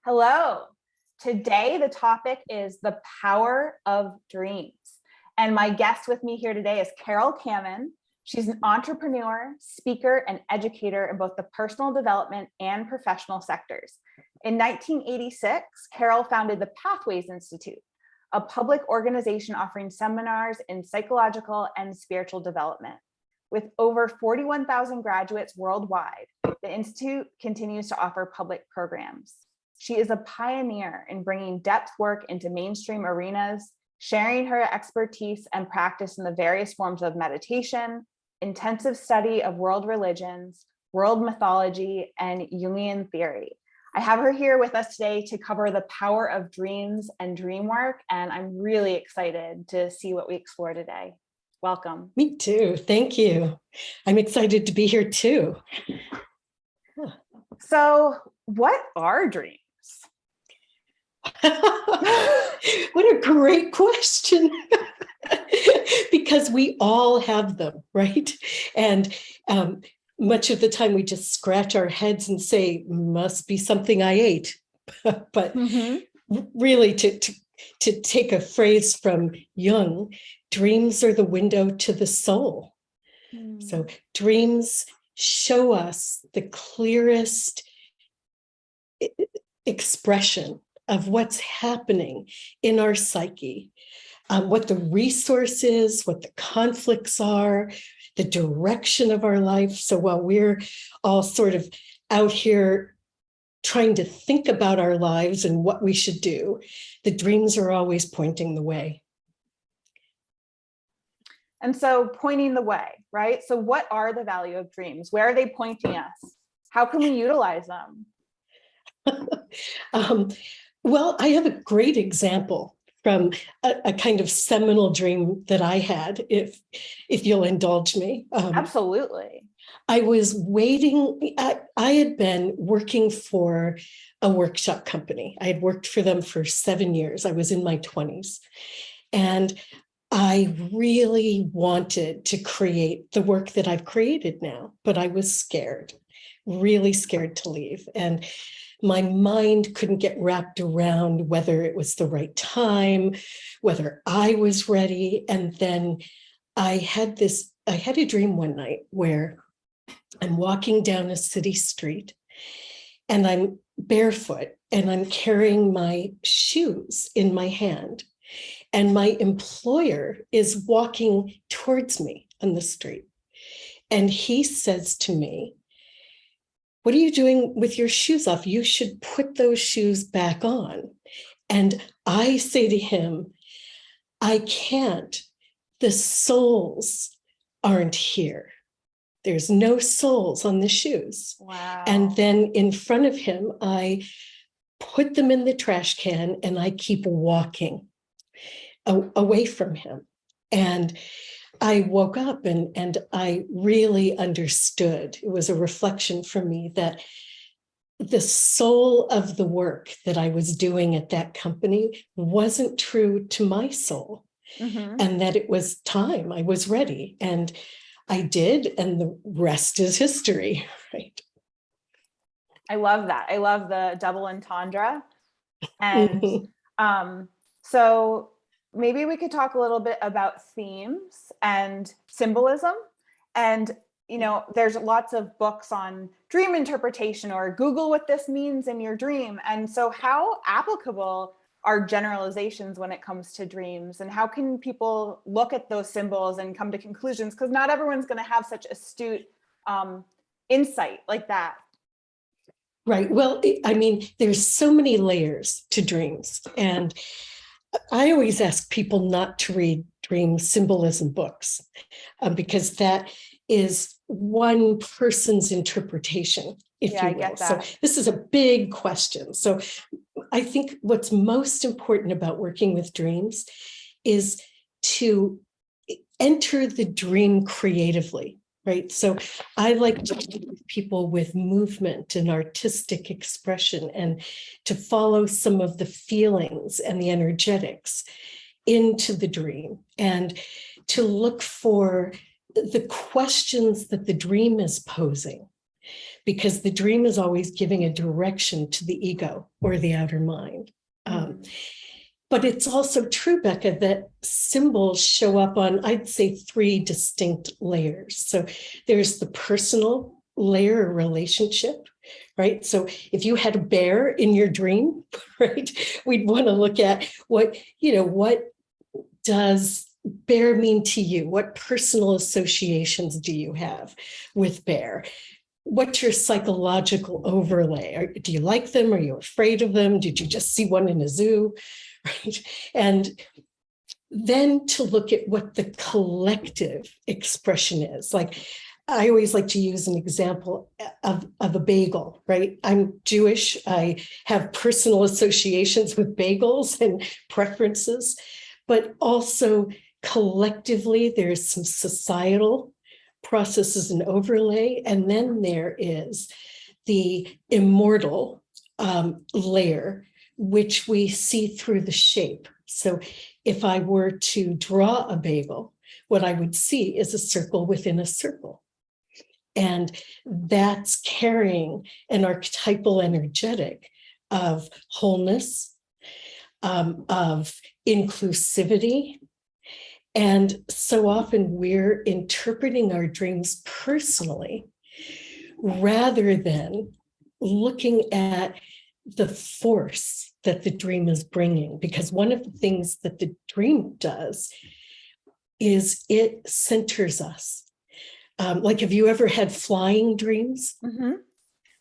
Hello. Today, the topic is the power of dreams. And my guest with me here today is Carol Kamen. She's an entrepreneur, speaker, and educator in both the personal development and professional sectors. In 1986, Carol founded the Pathways Institute, a public organization offering seminars in psychological and spiritual development. With over 41,000 graduates worldwide, the Institute continues to offer public programs. She is a pioneer in bringing depth work into mainstream arenas, sharing her expertise and practice in the various forms of meditation, intensive study of world religions, world mythology, and Jungian theory. I have her here with us today to cover the power of dreams and dream work, and I'm really excited to see what we explore today. Welcome. Me too. Thank you. I'm excited to be here too. So, what are dreams? What a great question. Because we all have them, right? And much of the time we just scratch our heads and say, must be something I ate. But really, to take a phrase from Jung, dreams are the window to the soul. So dreams show us the clearest expression of what's happening in our psyche, what the resource is, what the conflicts are, the direction of our life. So while we're all sort of out here trying to think about our lives and what we should do, the dreams are always pointing the way. And so pointing the way, right? So what are the value of dreams? Where are they pointing us? How can we utilize them? Well, I have a great example from a kind of seminal dream that I had, if you'll indulge me. Absolutely. I was waiting. I had been working for a workshop company. I had worked for them for 7 years. I was in my 20s. And I really wanted to create the work that I've created now, but I was scared, really scared to leave. And my mind couldn't get wrapped around whether it was the right time, whether I was ready. And then I had a dream one night where I'm walking down a city street and I'm barefoot and I'm carrying my shoes in my hand. And my employer is walking towards me on the street. And he says to me, "What are you doing with your shoes off? You should put those shoes back on." And I say to him, "I can't. The soles aren't here. There's no soles on the shoes." Wow. And then in front of him, I put them in the trash can and I keep walking away from him. And I woke up and I really understood. It was a reflection for me that the soul of the work that I was doing at that company wasn't true to my soul, and that it was time. I was ready, and I did, and the rest is history, right? I love that. I love the double entendre. And so maybe we could talk a little bit about themes and symbolism. And, you know, there's lots of books on dream interpretation, or Google what this means in your dream. And so how applicable are generalizations when it comes to dreams? And how can people look at those symbols and come to conclusions? Because not everyone's going to have such astute insight like that. Right. Well, I mean, there's so many layers to dreams. And I always ask people not to read dream symbolism books because that is one person's interpretation, if you will. I get that. So this is a big question. So I think what's most important about working with dreams is to enter the dream creatively. Right. So I like to work with people with movement and artistic expression and to follow some of the feelings and the energetics into the dream and to look for the questions that the dream is posing because the dream is always giving a direction to the ego or the outer mind. But it's also true, Becca, that symbols show up on, I'd say, 3 distinct layers. So there's the personal layer or relationship, right? So if you had a bear in your dream, right, we'd want to look at what does bear mean to you? What personal associations do you have with bear? What's your psychological overlay? Do you like them? Are you afraid of them? Did you just see one in a zoo? Right? And then to look at what the collective expression is. Like, I always like to use an example of a bagel, right? I'm Jewish. I have personal associations with bagels and preferences, but also collectively, there's some societal processes and overlay. And then there is the immortal layer, which we see through the shape. So if I were to draw a bagel, what I would see is a circle within a circle. And that's carrying an archetypal energetic of wholeness, of inclusivity. And so often we're interpreting our dreams personally rather than looking at the force that the dream is bringing. Because one of the things that the dream does is it centers us. Like, have you ever had flying dreams? Mm-hmm.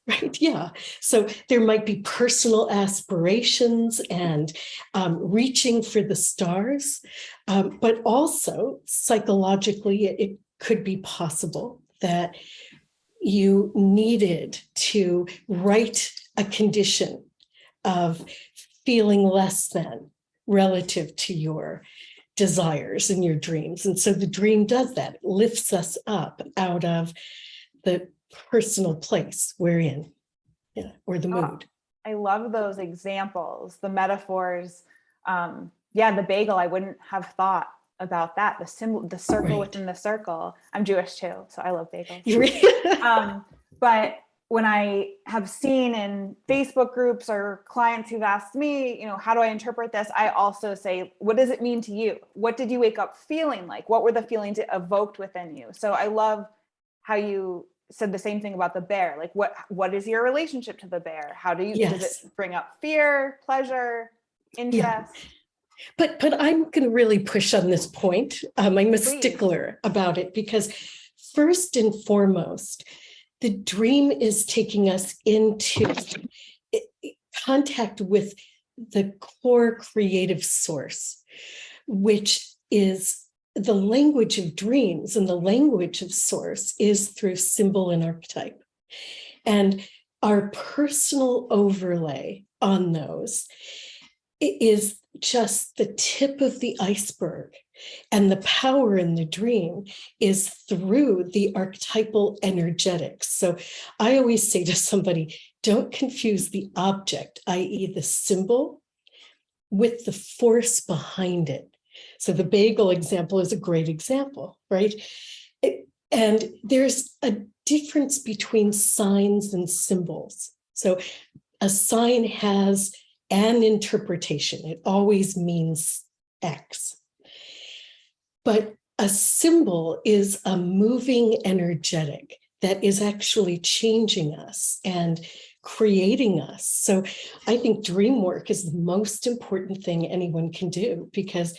Right. Yeah. So there might be personal aspirations and reaching for the stars, but also psychologically, it could be possible that you needed to write a condition of feeling less than relative to your desires and your dreams. And so the dream does that. It lifts us up out of the personal place we're in, or the mood. I love those examples, the metaphors. The bagel, I wouldn't have thought about that. The symbol, the circle within the circle. I'm Jewish too, so I love bagels. But when I have seen in Facebook groups or clients who've asked me, how do I interpret this? I also say, what does it mean to you? What did you wake up feeling like? What were the feelings it evoked within you? So I love how you said the same thing about the bear. Like, what is your relationship to the bear? How do you, does it bring up fear, pleasure, interest? Yeah. But I'm going to really push on this point. I'm a stickler about it because first and foremost, the dream is taking us into contact with the core creative source, which is the language of dreams, and the language of source is through symbol and archetype. And our personal overlay on those is just the tip of the iceberg. And the power in the dream is through the archetypal energetics. So I always say to somebody, don't confuse the object, i.e. the symbol, with the force behind it. So the bagel example is a great example, right? And there's a difference between signs and symbols. So a sign has an interpretation. It always means X. But a symbol is a moving energetic that is actually changing us and creating us. So I think dream work is the most important thing anyone can do, because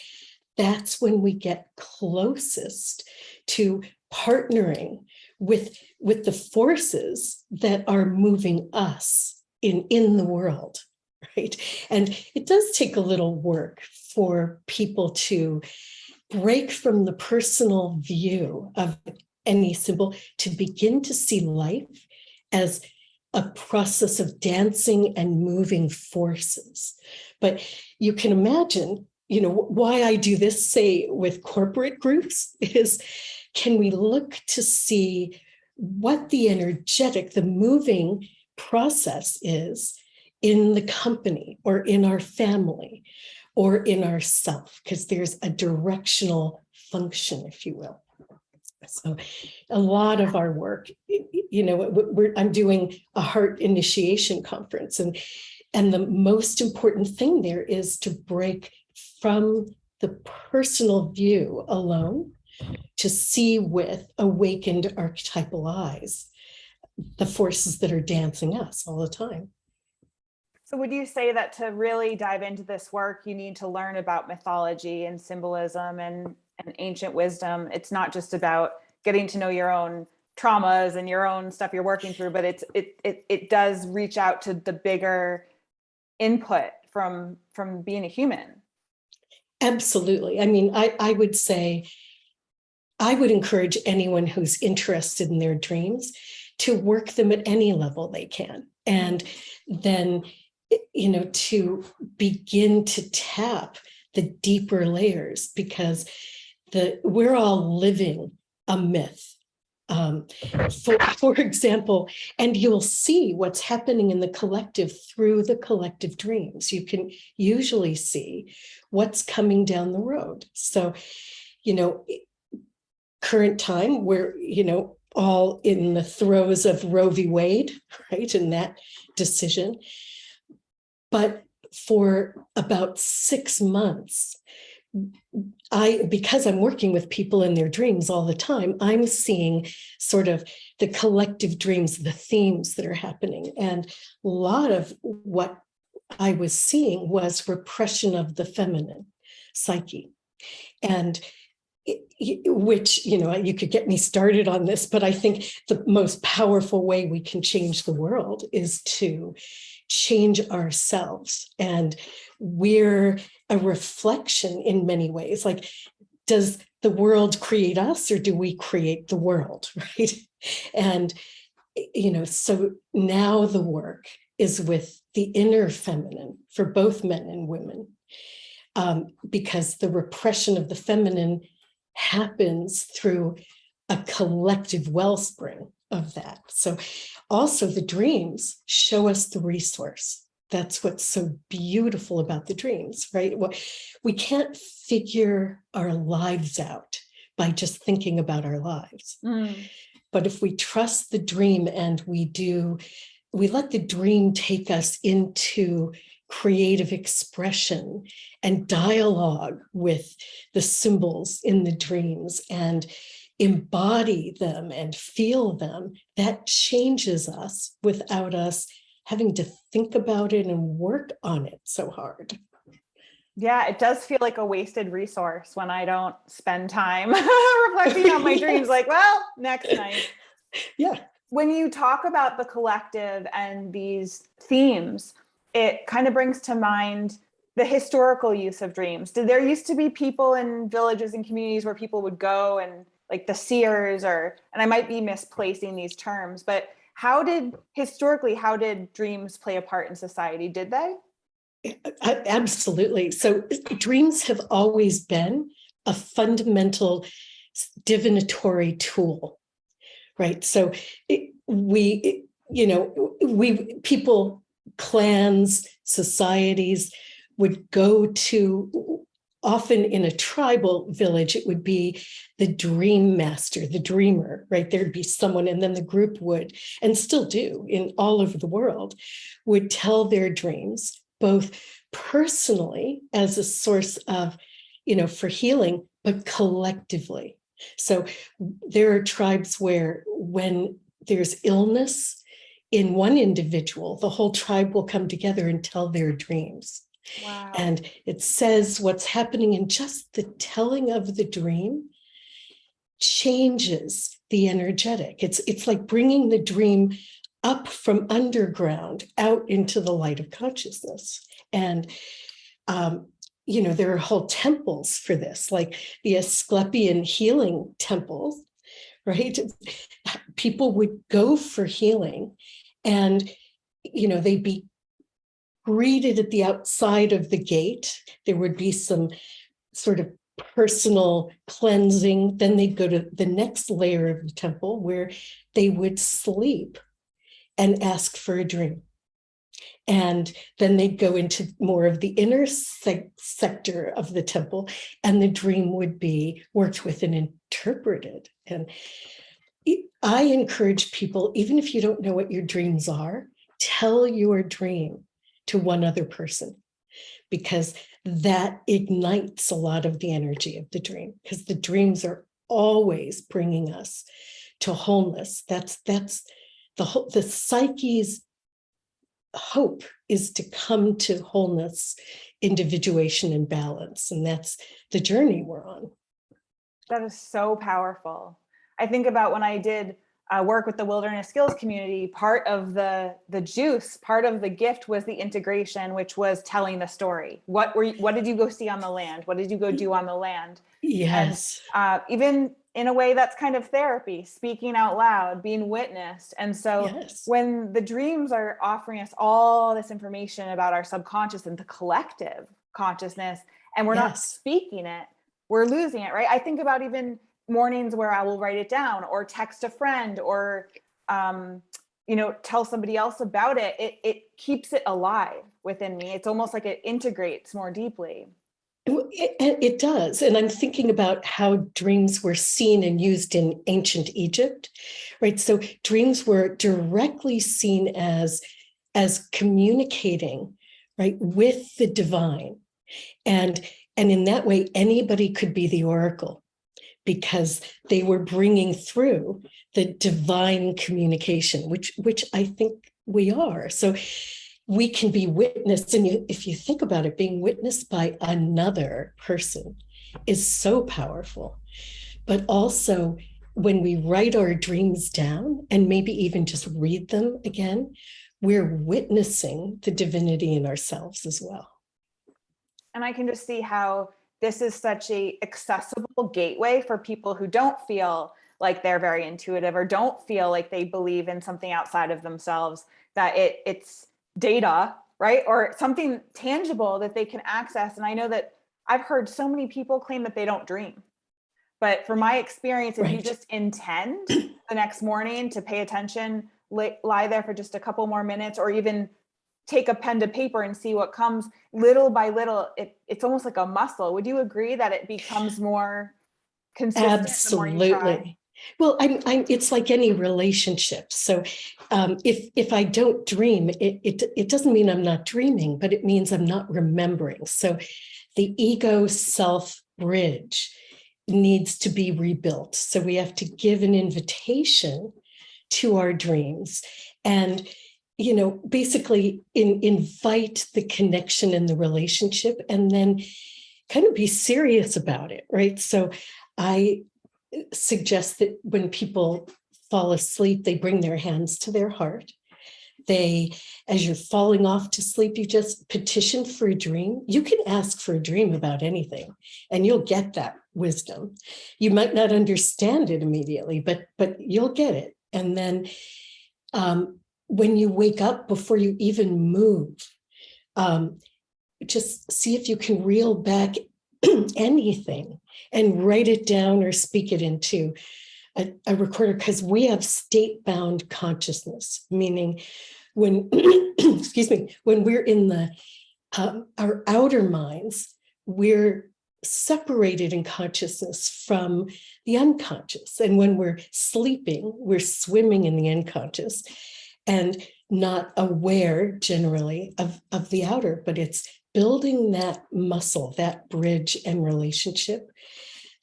that's when we get closest to partnering with the forces that are moving us in the world, right? And it does take a little work for people to break from the personal view of any symbol to begin to see life as a process of dancing and moving forces. But you can imagine, why I do this, say, with corporate groups is, can we look to see what the energetic, the moving process is in the company or in our family or in ourself, because there's a directional function, if you will. So a lot of our work, I'm doing a heart initiation conference, and the most important thing there is to break from the personal view alone to see with awakened archetypal eyes the forces that are dancing us all the time. So would you say that to really dive into this work, you need to learn about mythology and symbolism and ancient wisdom? It's not just about getting to know your own traumas and your own stuff you're working through, but it does reach out to the bigger input from being a human. Absolutely. I mean, I would say, I would encourage anyone who's interested in their dreams to work them at any level they can. And then, to begin to tap the deeper layers, because we're all living a myth. For example, and you'll see what's happening in the collective through the collective dreams. You can usually see what's coming down the road. So, current time, we're, all in the throes of Roe v. Wade, right, in that decision. But for about 6 months, because I'm working with people in their dreams all the time, I'm seeing sort of the collective dreams, the themes that are happening. And a lot of what I was seeing was repression of the feminine psyche. And which, you could get me started on this, but I think the most powerful way we can change the world is to change ourselves. And we're a reflection in many ways. Like, does the world create us, or do we create the world, right? And, so now the work is with the inner feminine for both men and women, because the repression of the feminine happens through a collective wellspring of that. So also the dreams show us the resource. That's what's so beautiful about the dreams, right? Well, we can't figure our lives out by just thinking about our lives. But if we trust the dream and we let the dream take us into creative expression and dialogue with the symbols in the dreams and embody them and feel them, that changes us without us having to think about it and work on it so hard. Yeah, it does feel like a wasted resource when I don't spend time reflecting on my dreams, like, well, next night. Yeah. When you talk about the collective and these themes, it kind of brings to mind the historical use of dreams. There used to be people in villages and communities where people would go, and like the seers, and I might be misplacing these terms, but how did dreams play a part in society? Did they? Absolutely. So dreams have always been a fundamental divinatory tool, right? So people, clans, societies would go to, often in a tribal village, it would be the dream master, the dreamer, right? There'd be someone, and then the group would, and still do in all over the world, would tell their dreams, both personally as a source of, for healing, but collectively. So there are tribes where when there's illness in one individual, the whole tribe will come together and tell their dreams. Wow. And it says what's happening in just the telling of the dream changes the energetic. It's like bringing the dream up from underground out into the light of consciousness. And there are whole temples for this, like the Asclepian healing temples, right? People would go for healing, and they'd be greeted at the outside of the gate. There would be some sort of personal cleansing. Then they'd go to the next layer of the temple, where they would sleep and ask for a dream. And then they'd go into more of the inner sector of the temple, and the dream would be worked with and interpreted. And I encourage people, even if you don't know what your dreams are, tell your dream to one other person, because that ignites a lot of the energy of the dream, because the dreams are always bringing us to wholeness. That's the psyche's hope, is to come to wholeness, individuation, and balance. And that's the journey we're on. That is so powerful. I think about when I did work with the wilderness skills community, part of the juice, part of the gift was the integration, which was telling the story. What did you go see on the land? What did you go do on the land? Yes. And even in a way that's kind of therapy, speaking out loud, being witnessed. And so Yes. when the dreams are offering us all this information about our subconscious and the collective consciousness, and we're not speaking it, we're losing it, right? I think about even mornings where I will write it down or text a friend or, tell somebody else about it. It keeps it alive within me. It's almost like it integrates more deeply. It does. And I'm thinking about how dreams were seen and used in ancient Egypt, right? So dreams were directly seen as communicating, right, with the divine. And in that way, anybody could be the oracle, because they were bringing through the divine communication, which I think we are. So we can be witnessed. And if you think about it, being witnessed by another person is so powerful. But also, when we write our dreams down and maybe even just read them again, we're witnessing the divinity in ourselves as well. And I can just see how this is such a accessible gateway for people who don't feel like they're very intuitive or don't feel like they believe in something outside of themselves, that it's data, right? Or something tangible that they can access. And I know that I've heard so many people claim that they don't dream. But from my experience, if you just intend the next morning to pay attention, lie there for just a couple more minutes, or even take a pen to paper and see what comes little by little, it's almost like a muscle. Would you agree that it becomes more consistent? Absolutely. The more you try? Well, it's like any relationship. So if I don't dream, it doesn't mean I'm not dreaming, but it means I'm not remembering. So the ego self bridge needs to be rebuilt. So we have to give an invitation to our dreams and basically invite the connection in the relationship, and then kind of be serious about it, right? So I suggest that when people fall asleep, they bring their hands to their heart. As you're falling off to sleep, you just petition for a dream. You can ask for a dream about anything, and you'll get that wisdom. You might not understand it immediately, but you'll get it. And then when you wake up, before you even move, just see if you can reel back anything and write it down or speak it into a recorder, because we have state-bound consciousness, meaning when, excuse me, when we're in our outer minds, we're separated in consciousness from the unconscious. And when we're sleeping, we're swimming in the unconscious and not aware generally of the outer, but it's building that muscle, that bridge and relationship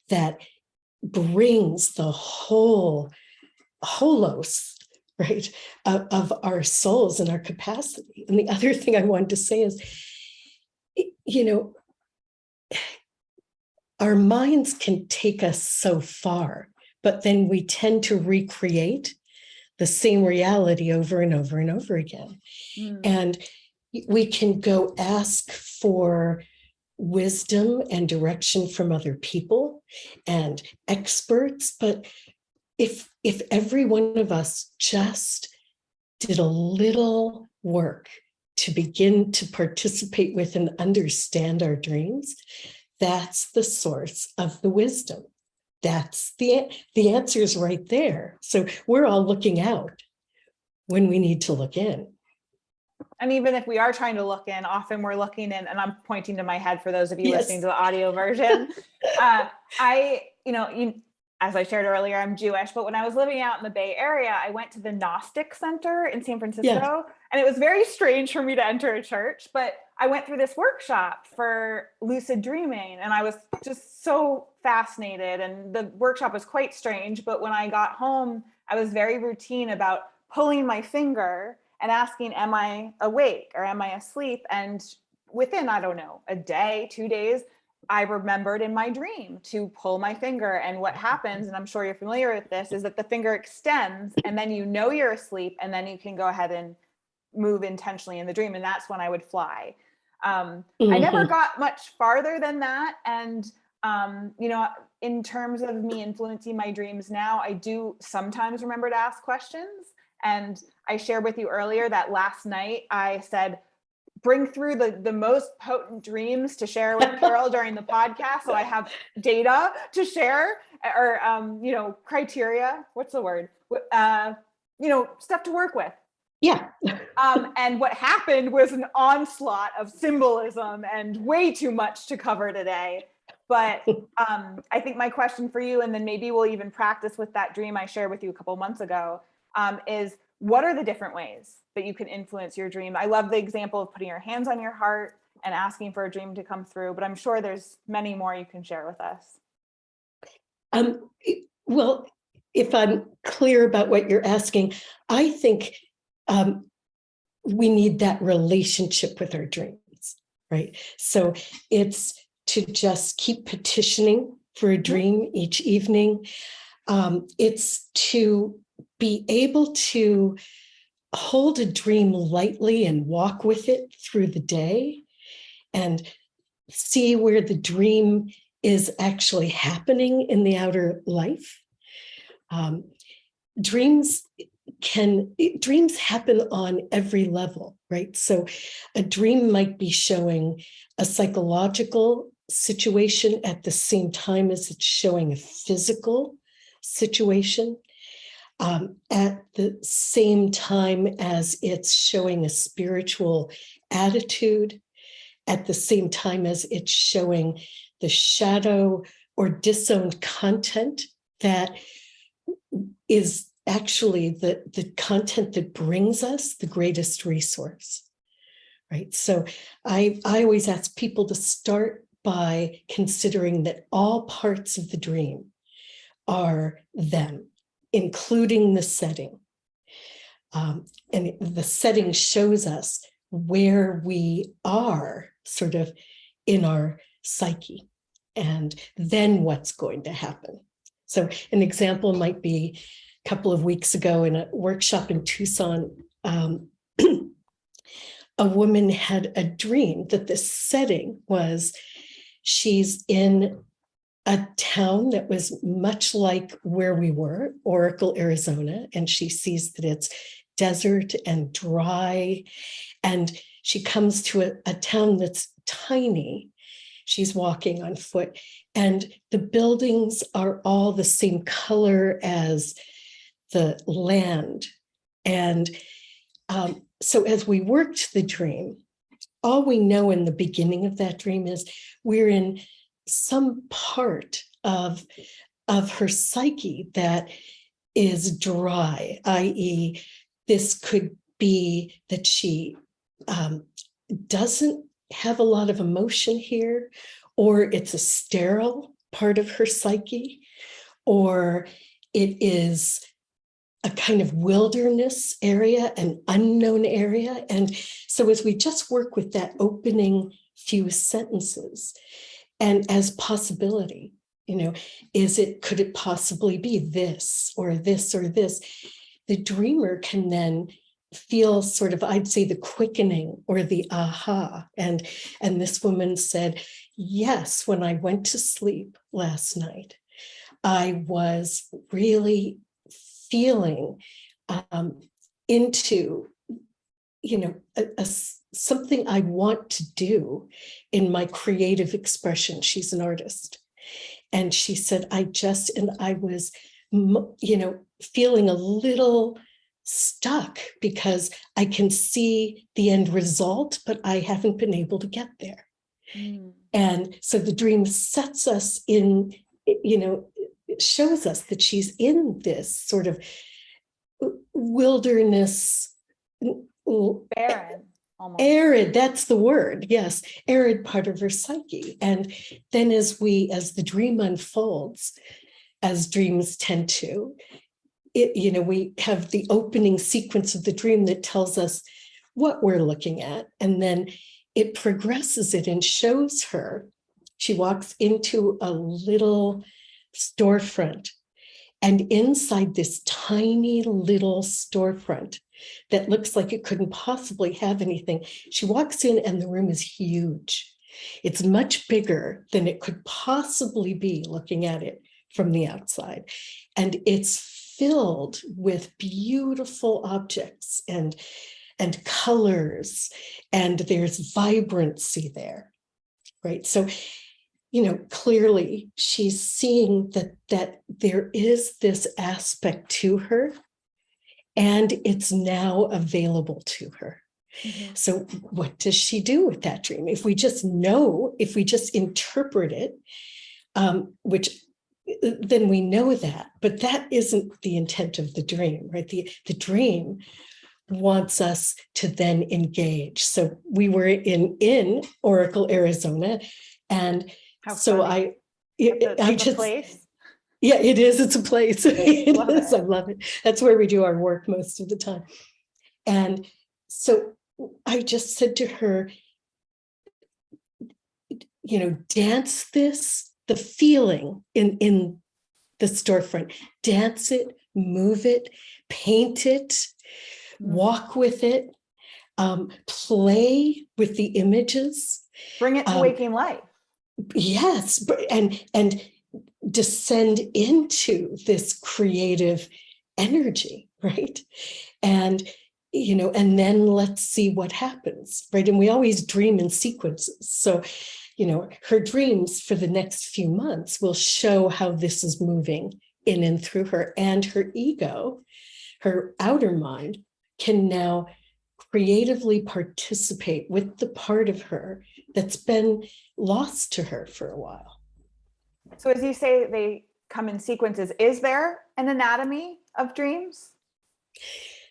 that brings the whole holos, right, of our souls and our capacity. And the other thing I wanted to say is, our minds can take us so far, but then we tend to recreate the same reality over and over and over again. And we can go ask for wisdom and direction from other people and experts, but if every one of us just did a little work to begin to participate with and understand our dreams, that's the source of the wisdom. That's the answer is right there. So we're all looking out when we need to look in. And even if we are trying to look in, often we're looking in, and I'm pointing to my head for those of you listening to the audio version. I as I shared earlier, I'm Jewish, but when I was living out in the Bay Area, I went to the Gnostic Center in San Francisco, Yeah. and it was very strange for me to enter a church, but I went through this workshop for lucid dreaming, and I was just so fascinated, and the workshop was quite strange, but when I got home, I was very routine about pulling my finger and asking, am I awake or am I asleep? And within, I don't know, a day, 2 days, I remembered in my dream to pull my finger. And what happens, and I'm sure you're familiar with this, is that the finger extends and then you know you're asleep, and then you can go ahead and move intentionally in the dream. And that's when I would fly. I never got much farther than that. And, in terms of me influencing my dreams now, I do sometimes remember to ask questions. And I shared with you earlier that last night I said, bring through the most potent dreams to share with Carol during the podcast. So I have data to share, or, criteria, what's the word? Stuff to work with. Yeah. And what happened was an onslaught of symbolism and way too much to cover today. But I think my question for you, and then maybe we'll even practice with that dream I shared with you a couple months ago, is what are the different ways that you can influence your dream? I love the example of putting your hands on your heart and asking for a dream to come through, but I'm sure there's many more you can share with us. Well, if I'm clear about what you're asking, I think we need that relationship with our dreams, right? So it's to just keep petitioning for a dream each evening. It's to be able to hold a dream lightly and walk with it through the day and see where the dream is actually happening in the outer life. Dreams happen on every level, right? So a dream might be showing a psychological situation at the same time as it's showing a physical situation, at the same time as it's showing a spiritual attitude, at the same time as it's showing the shadow or disowned content that is actually the content that brings us the greatest resource, right? So I always ask people to start by considering that all parts of the dream are them, including the setting. And the setting shows us where we are sort of in our psyche, and then what's going to happen. So an example might be a couple of weeks ago in a workshop in Tucson, a woman had a dream that the setting was she's in a town that was much like where we were, Oracle, Arizona, and she sees that it's desert and dry, and she comes to a town that's tiny. She's walking on foot, and the buildings are all the same color as the land. And so as we worked the dream, all we know in the beginning of that dream is we're in some part of her psyche that is dry, i.e., this could be that she doesn't have a lot of emotion here, or it's a sterile part of her psyche, or it is a kind of wilderness area, an unknown area. And so as we just work with that opening few sentences, and as possibility, could it possibly be this or this or this? The dreamer can then feel sort of, I'd say, the quickening or the aha. And this woman said, yes, when I went to sleep last night, I was really feeling into, something I want to do in my creative expression. She's an artist. And she said, I was, feeling a little stuck because I can see the end result, but I haven't been able to get there. And so the dream sets us in, shows us that she's in this sort of wilderness, Barren, almost. arid, that's the word, yes, arid part of her psyche. And then as the dream unfolds, as dreams tend to, we have the opening sequence of the dream that tells us what we're looking at, and then it progresses it and shows her. She walks into a little storefront, and inside this tiny little storefront that looks like it couldn't possibly have anything, she walks in and the room is huge. It's much bigger than it could possibly be looking at it from the outside. And it's filled with beautiful objects and colors, and there's vibrancy there, right? So, clearly she's seeing that there is this aspect to her, and it's now available to her. Mm-hmm. So what does she do with that dream? If we just interpret it, then we know that, but that isn't the intent of the dream, right? The dream wants us to then engage. So we were in Oracle, Arizona, and I just, place. Yeah, it is. It's a place. It love is. it. I love it. That's where we do our work most of the time. And so I just said to her, dance the feeling in the storefront, dance it, move it, paint it, walk with it, play with the images. Bring it to waking life. Yes, and descend into this creative energy, right? And then let's see what happens, right? And we always dream in sequences. So, her dreams for the next few months will show how this is moving in and through her, and her ego, her outer mind, can now creatively participate with the part of her that's been lost to her for a while. So as you say, they come in sequences. Is there an anatomy of dreams?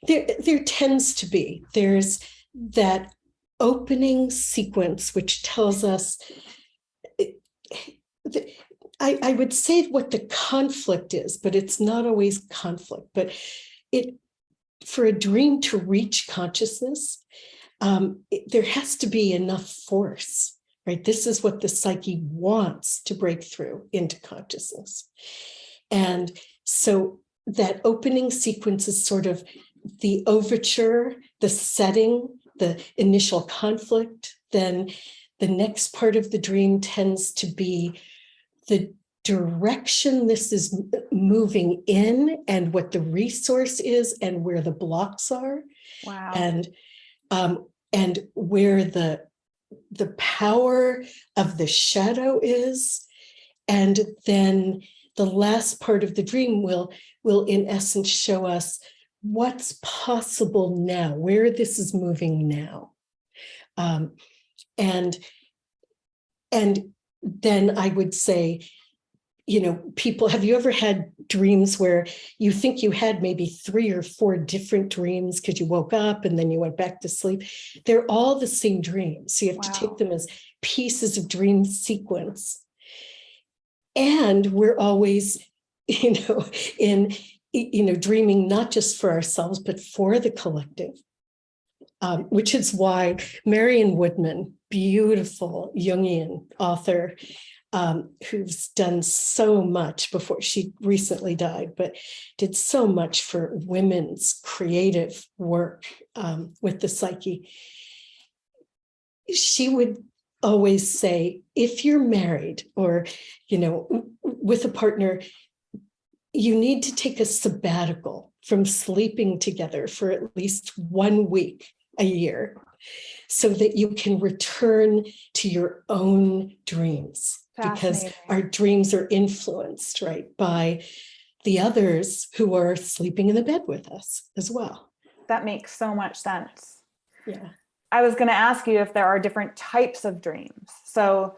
There tends to be. There's that opening sequence, which tells us, I would say what the conflict is, but it's not always conflict. But for a dream to reach consciousness, there has to be enough force, right? This is what the psyche wants to break through into consciousness. And so that opening sequence is sort of the overture, the setting, the initial conflict. Then the next part of the dream tends to be the direction this is moving in, and what the resource is, and where the blocks are. Wow. And where the power of the shadow is. And then the last part of the dream will in essence show us what's possible now, where this is moving now. And then I would say, people, have you ever had dreams where you think you had maybe 3 or 4 different dreams because you woke up and then you went back to sleep? They're all the same dreams. So you have to take them as pieces of dream sequence. And we're always, in dreaming not just for ourselves, but for the collective, which is why Marion Woodman, beautiful Jungian author, who's done so much before she recently died, but did so much for women's creative work with the psyche. She would always say, if you're married or, with a partner, you need to take a sabbatical from sleeping together for at least 1 week a year so that you can return to your own dreams. Because our dreams are influenced, right, by the others who are sleeping in the bed with us as well. That makes so much sense. Yeah. I was going to ask you if there are different types of dreams. So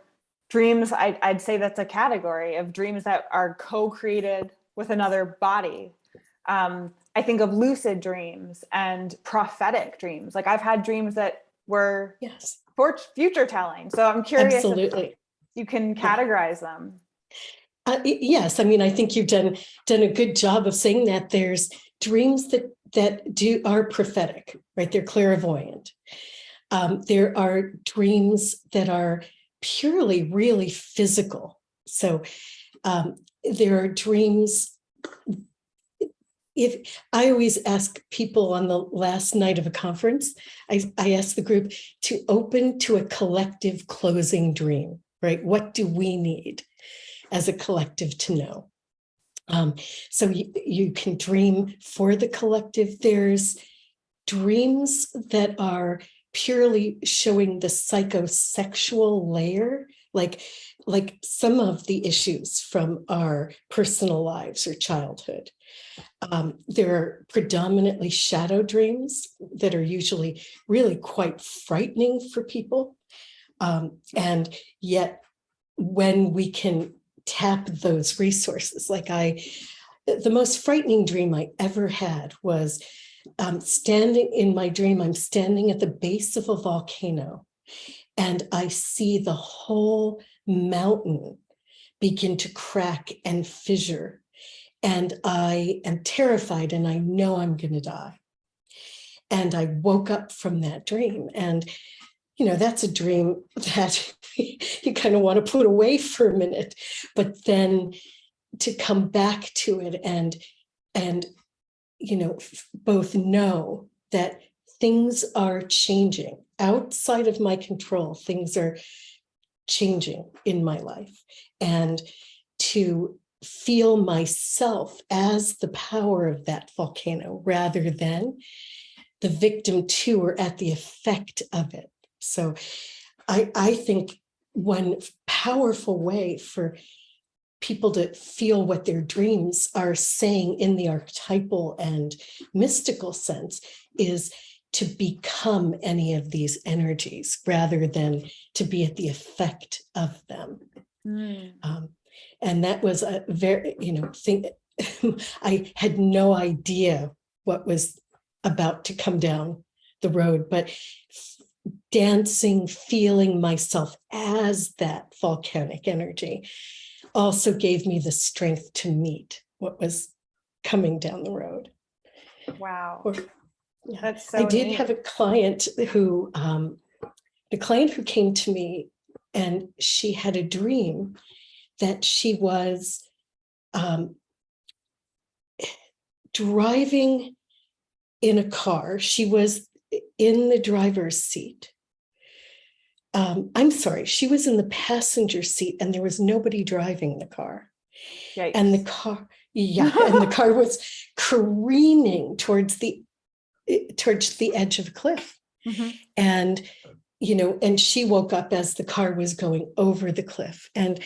dreams, I'd say that's a category of dreams that are co-created with another body. I think of lucid dreams and prophetic dreams. Like I've had dreams that were Yes, for future telling. So I'm curious absolutely. if you can categorize them. Yes, I mean, I think you've done a good job of saying that. There's dreams that are prophetic, right? They're clairvoyant. There are dreams that are purely really physical. So there are dreams. If I always ask people on the last night of a conference, I ask the group to open to a collective closing dream, right? What do we need as a collective to know? So you can dream for the collective. There's dreams that are purely showing the psychosexual layer, like some of the issues from our personal lives or childhood. There are predominantly shadow dreams that are usually really quite frightening for people. And yet when we can tap those resources, the most frightening dream I ever had was standing in my dream. I'm standing at the base of a volcano and I see the whole mountain begin to crack and fissure. And I am terrified and I know I'm going to die. And I woke up from that dream. And, that's a dream that you kind of want to put away for a minute, but then to come back to it and both know that things are changing outside of my control. Things are changing in my life, and to feel myself as the power of that volcano rather than the victim to or at the effect of it. So I think one powerful way for people to feel what their dreams are saying in the archetypal and mystical sense is to become any of these energies rather than to be at the effect of them. And that was a very, thing. I had no idea what was about to come down the road, but dancing, feeling myself as that volcanic energy also gave me the strength to meet what was coming down the road. Wow. Yeah. That's so I did neat. have a client who, came to me and she had a dream that she was driving in a car. She was in the driver's seat. I'm sorry, she was in the passenger seat and there was nobody driving the car. Yikes. And the car, and the car was careening towards the edge of a cliff. Mm-hmm. And, and she woke up as the car was going over the cliff. And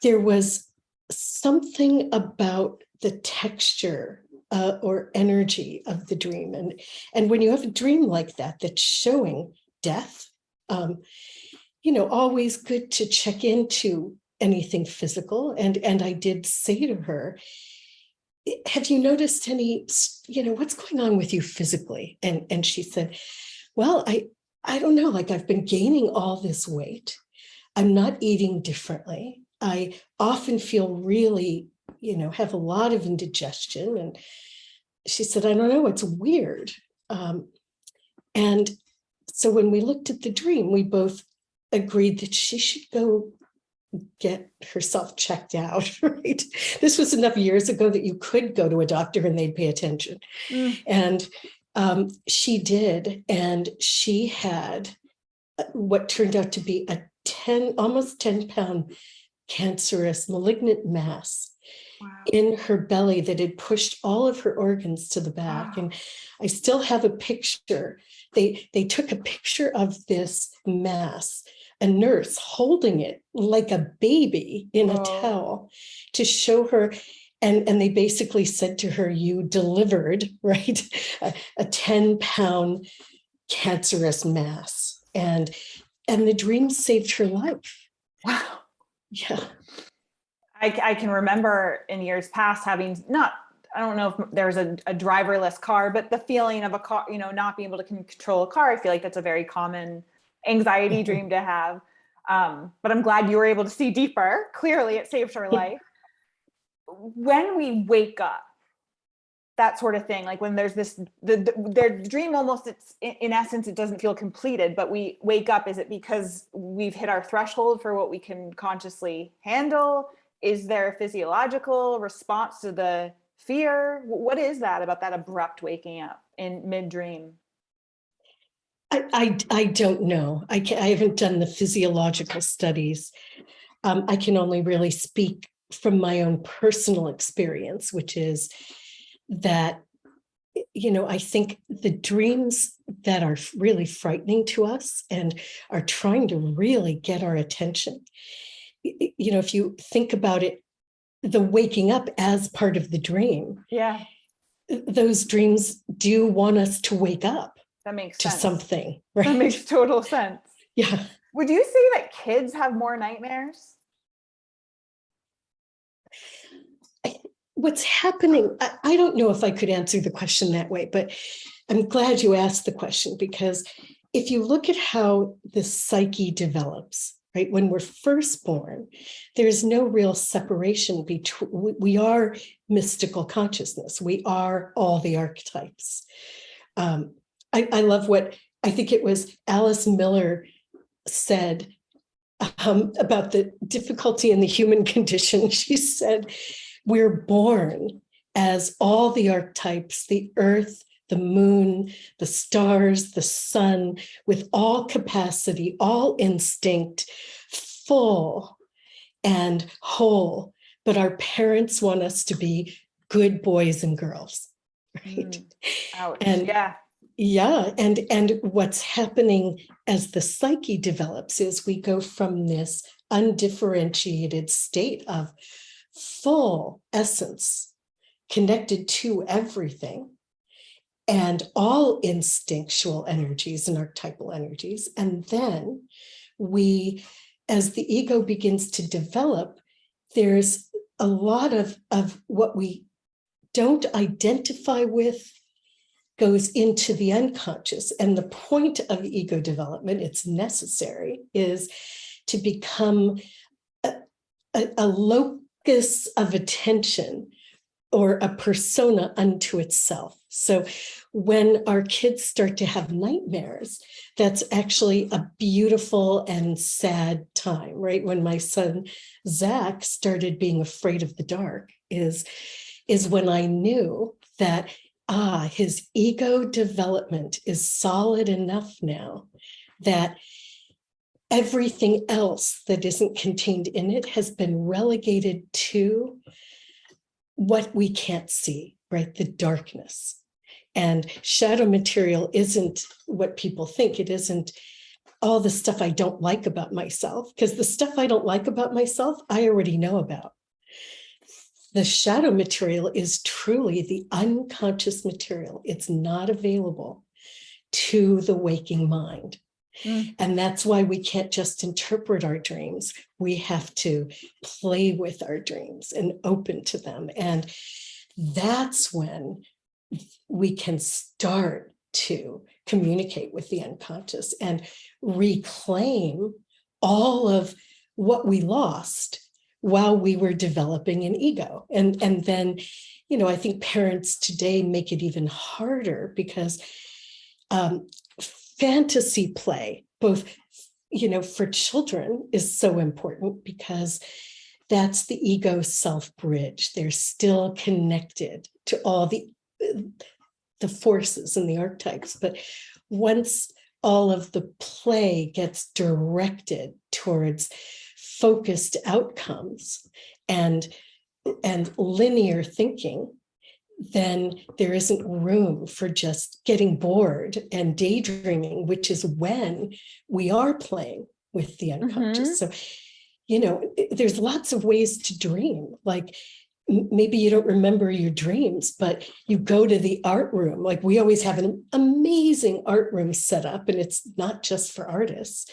there was something about the texture or energy of the dream. And when you have a dream like that, that's showing death, always good to check into anything physical. And I did say to her, have you noticed any, what's going on with you physically? And she said, well, I don't know, I've been gaining all this weight. I'm not eating differently. I often feel really, have a lot of indigestion. And she said, I don't know, it's weird. And so when we looked at the dream, we both agreed that she should go get herself checked out, right? This was enough years ago that you could go to a doctor and they'd pay attention. And she did, and she had what turned out to be a almost 10-pound cancerous malignant mass in her belly that had pushed all of her organs to the back. And I still have a picture. They took a picture of this mass, a nurse holding it like a baby in a towel to show her. And they basically said to her, you delivered, right, a 10-pound cancerous mass. And the dream saved her life. Wow. Yeah. I can remember in years past having I don't know if there's a driverless car, but the feeling of a car, not being able to control a car. I feel like that's a very common anxiety dream to have. But I'm glad you were able to see deeper. Clearly it saved her life. When we wake up, that sort of thing, like when there's their dream, almost, it's in essence, it doesn't feel completed, but we wake up. Is it because we've hit our threshold for what we can consciously handle? Is there a physiological response to the fear? What is that about that abrupt waking up in mid-dream? I don't know. I haven't done the physiological studies. I can only really speak from my own personal experience, which is that, I think the dreams that are really frightening to us and are trying to really get our attention, if you think about it, the waking up as part of the dream, Yeah, those dreams do want us to wake up that makes to sense. something, right? That makes total sense. Yeah. Would you say that kids have more nightmares? What's happening, I don't know if I could answer the question that way, but I'm glad you asked the question, because if you look at how the psyche develops, right, when we're first born, there's no real separation between, we are mystical consciousness. We are all the archetypes. I love what, I think it was Alice Miller said about the difficulty in the human condition. She said, we're born as all the archetypes, the earth, the moon, the stars, the sun, with all capacity, all instinct, full and whole. But our parents want us to be good boys and girls, right? Ouch. And yeah. Yeah, and what's happening as the psyche develops is we go from this undifferentiated state of full essence connected to everything and all instinctual energies and archetypal energies. And then we, as the ego begins to develop, there's a lot of what we don't identify with goes into the unconscious. And the point of ego development, it's necessary, is to become a locus of attention or a persona unto itself. So when our kids start to have nightmares, that's actually a beautiful and sad time, right? When my son, Zach, started being afraid of the dark is when I knew that his ego development is solid enough now that everything else that isn't contained in it has been relegated to what we can't see, right? The darkness. And shadow material isn't what people think. It isn't all the stuff I don't like about myself, because the stuff I don't like about myself, I already know about. The shadow material is truly the unconscious material. It's not available to the waking mind. And that's why we can't just interpret our dreams. We have to play with our dreams and open to them. And that's when we can start to communicate with the unconscious and reclaim all of what we lost while we were developing an ego. And then, I think parents today make it even harder because fantasy play, both, for children, is so important because that's the ego self bridge. They're still connected to all the forces and the archetypes. But once all of the play gets directed towards focused outcomes and linear thinking, then there isn't room for just getting bored and daydreaming, which is when we are playing with the unconscious. So, there's lots of ways to dream. Like maybe you don't remember your dreams, but you go to the art room. Like we always have an amazing art room set up, and it's not just for artists.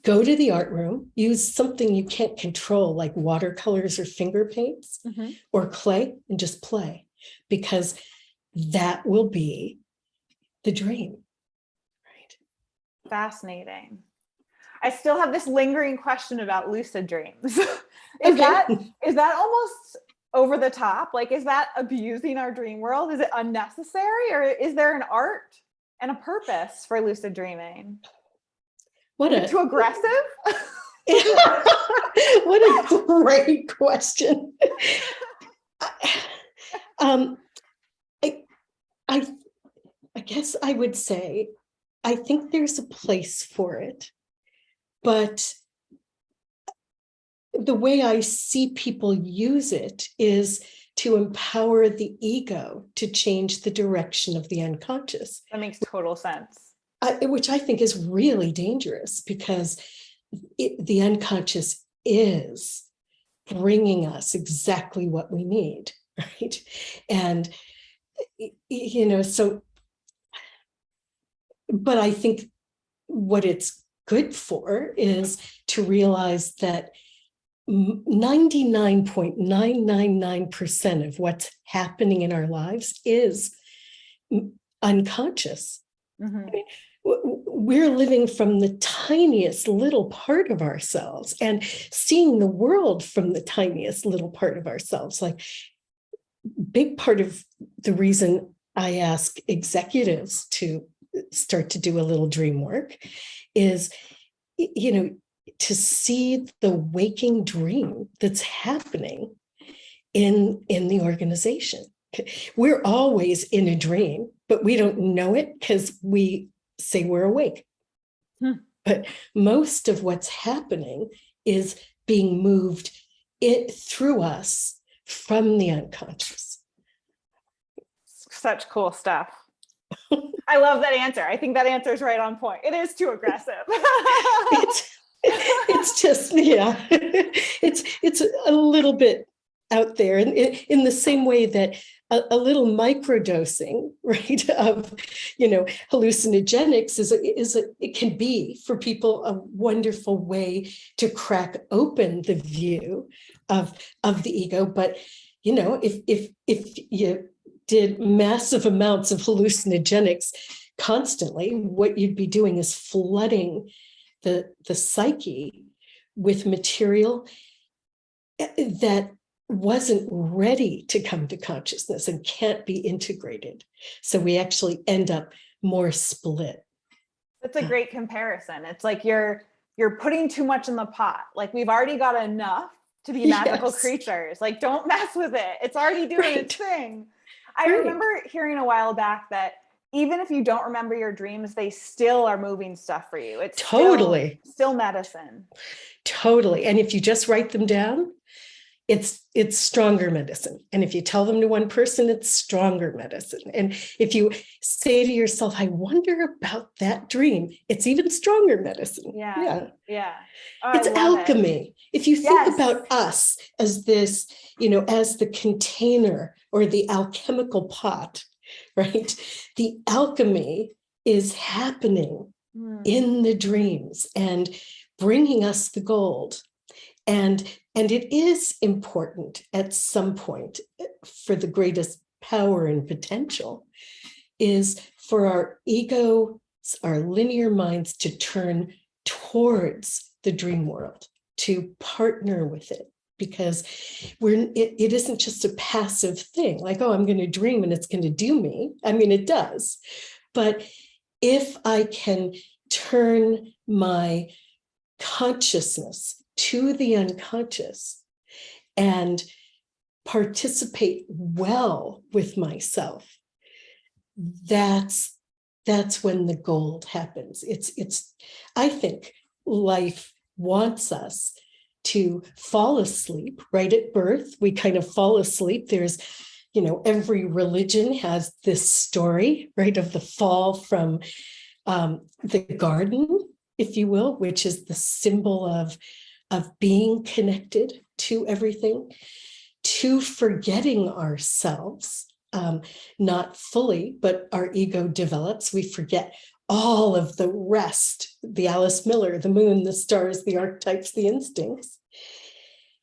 go to the art room, use something you can't control, like watercolors or finger paints or clay, and just play, because that will be the dream. Right. Fascinating. I still have this lingering question about lucid dreams. Okay. Is that almost over the top? Like, is that abusing our dream world? Is it unnecessary, or is there an art and a purpose for lucid dreaming? What is it too aggressive? What a great question. I guess I would say, I think there's a place for it, but the way I see people use it is to empower the ego to change the direction of the unconscious. That makes total sense. Which I think is really dangerous, because the unconscious is bringing us exactly what we need, right? And, so, but I think what it's good for is to realize that 99.999% of what's happening in our lives is unconscious. I mean, we're living from the tiniest little part of ourselves and seeing the world from the tiniest little part of ourselves. Like, big part of the reason I ask executives to start to do a little dream work is, to see the waking dream that's happening in the organization. We're always in a dream, but we don't know it because we say we're awake. But most of what's happening is being moved through us from the unconscious. Such cool stuff. I love that answer. I think that answer is right on point. It is too aggressive. It's just, yeah, it's a little bit out there, and in the same way that a little microdosing, right, of hallucinogenics it can be for people a wonderful way to crack open the view of the ego. But if you did massive amounts of hallucinogenics constantly, what you'd be doing is flooding the psyche with material that wasn't ready to come to consciousness and can't be integrated. So we actually end up more split. That's a great comparison. It's like you're putting too much in the pot. Like, we've already got enough to be magical creatures. Like, don't mess with it. It's already doing its thing. I remember hearing a while back that even if you don't remember your dreams, they still are moving stuff for you. It's totally still medicine. Totally. And if you just write them down, it's stronger medicine. And if you tell them to one person, it's stronger medicine. And if you say to yourself, I wonder about that dream, it's even stronger medicine. Yeah. Oh, it's alchemy. If you think about us as this, as the container or the alchemical pot, right? The alchemy is happening in the dreams and bringing us the gold. And it is important at some point for the greatest power and potential is for our ego, our linear minds to turn towards the dream world, to partner with it, because it isn't just a passive thing like, oh, I'm going to dream and it's going to do me. I mean, it does. But if I can turn my consciousness to the unconscious and participate well with myself, that's when the gold happens. It's I think life wants us to fall asleep right at birth. We kind of fall asleep. There's, every religion has this story, right, of the fall from the garden, if you will, which is the symbol of being connected to everything, to forgetting ourselves, not fully, but our ego develops. We forget all of the rest the Alice Miller, the moon, the stars, the archetypes, the instincts,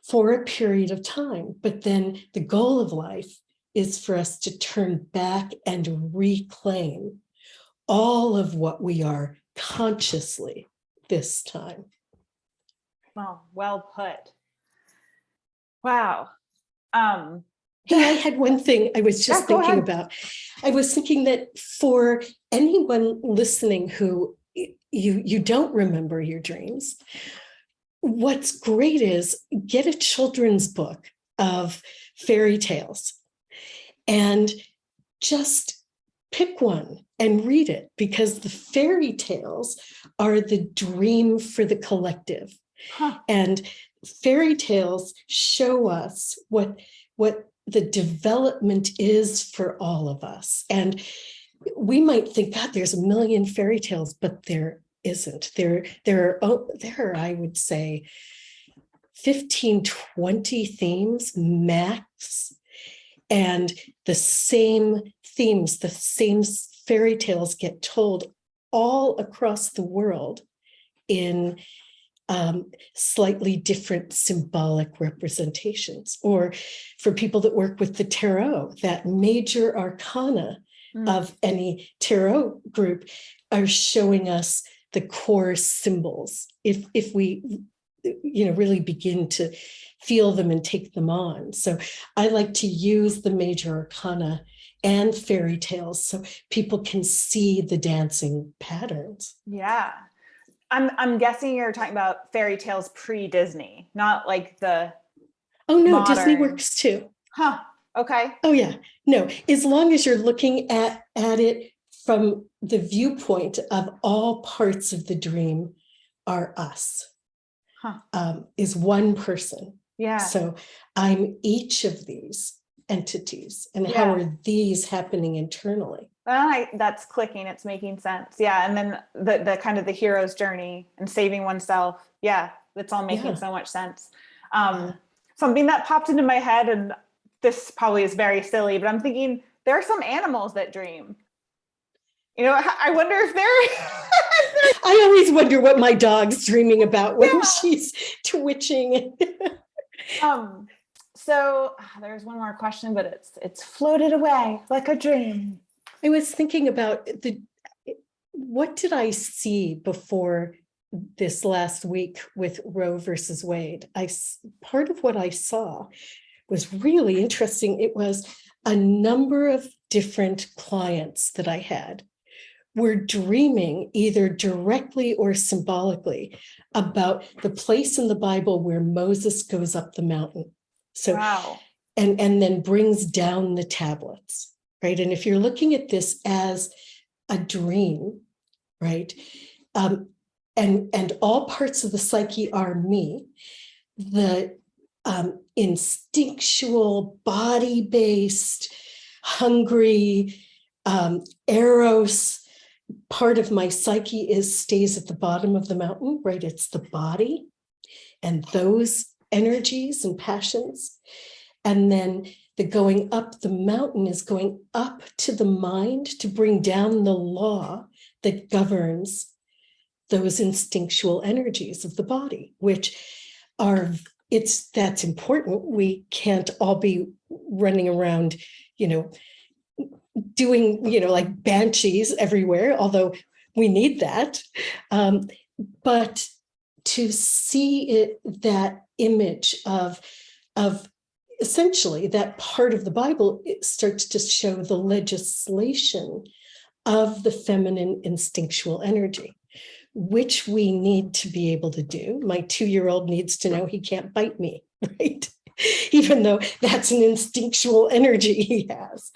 for a period of time. But then the goal of life is for us to turn back and reclaim all of what we are consciously this time. Well put. Wow. Hey, I had one thing I was just thinking about. I was thinking that for anyone listening who you don't remember your dreams, what's great is get a children's book of fairy tales and just pick one and read it, because the fairy tales are the dream for the collective. And fairy tales show us what the development is for all of us. And we might think, God, there's a million fairy tales, but there isn't. There are, I would say, 15, 20 themes max. And the same themes, the same fairy tales get told all across the world in slightly different symbolic representations. Or for people that work with the tarot, that major arcana of any tarot group are showing us the core symbols. If we really begin to feel them and take them on. So I like to use the major arcana and fairy tales so people can see the dancing patterns. Yeah. I'm guessing you're talking about fairy tales pre-Disney, not like the Oh no, modern. Disney works too. Huh. Okay. Oh yeah. No, as long as you're looking at it from the viewpoint of all parts of the dream are us. Is one person. Yeah. So I'm each of these entities, and how are these happening internally? Well, that's clicking. It's making sense. Yeah. And then the kind of the hero's journey and saving oneself. Yeah. It's all making so much sense. Something that popped into my head, and this probably is very silly, but I'm thinking there are some animals that dream. I wonder if they're I always wonder what my dog's dreaming about when she's twitching. So there's one more question, but it's floated away like a dream. I was thinking about what did I see before this last week with Roe versus Wade? Part of what I saw was really interesting. It was a number of different clients that I had were dreaming either directly or symbolically about the place in the Bible where Moses goes up the mountain. So, and then brings down the tablets, right? And if you're looking at this as a dream, right? And all parts of the psyche are me, the instinctual, body-based, hungry, eros part of my psyche stays at the bottom of the mountain, right? It's the body and those energies and passions. And then the going up the mountain is going up to the mind to bring down the law that governs those instinctual energies of the body, which that's important. We can't all be running around, doing, like banshees everywhere, although we need that. But to see that image of essentially that part of the Bible, it starts to show the legislation of the feminine instinctual energy, which we need to be able to do. My 2-year-old needs to know he can't bite me, right? Even though that's an instinctual energy he has.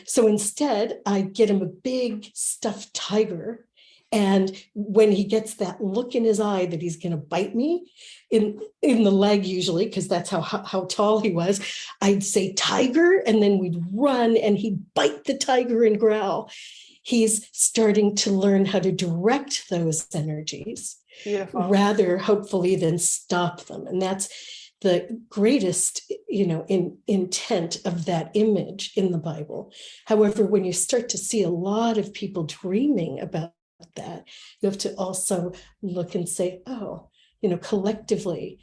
So instead, I get him a big stuffed tiger. And when he gets that look in his eye that he's going to bite me in the leg, usually, because that's how tall he was, I'd say tiger, and then we'd run and he'd bite the tiger and growl. He's starting to learn how to direct those energies. Beautiful. Rather, hopefully, than stop them. And that's the greatest, intent of that image in the Bible. However, when you start to see a lot of people dreaming about that, you have to also look and say, oh, collectively,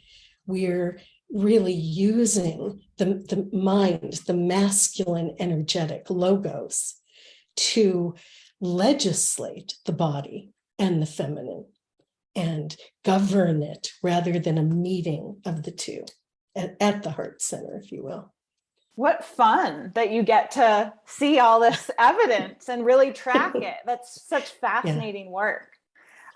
we're really using the mind, the masculine energetic logos to legislate the body and the feminine and govern it rather than a meeting of the two at the heart center, if you will. What fun that you get to see all this evidence and really track it. That's such fascinating work.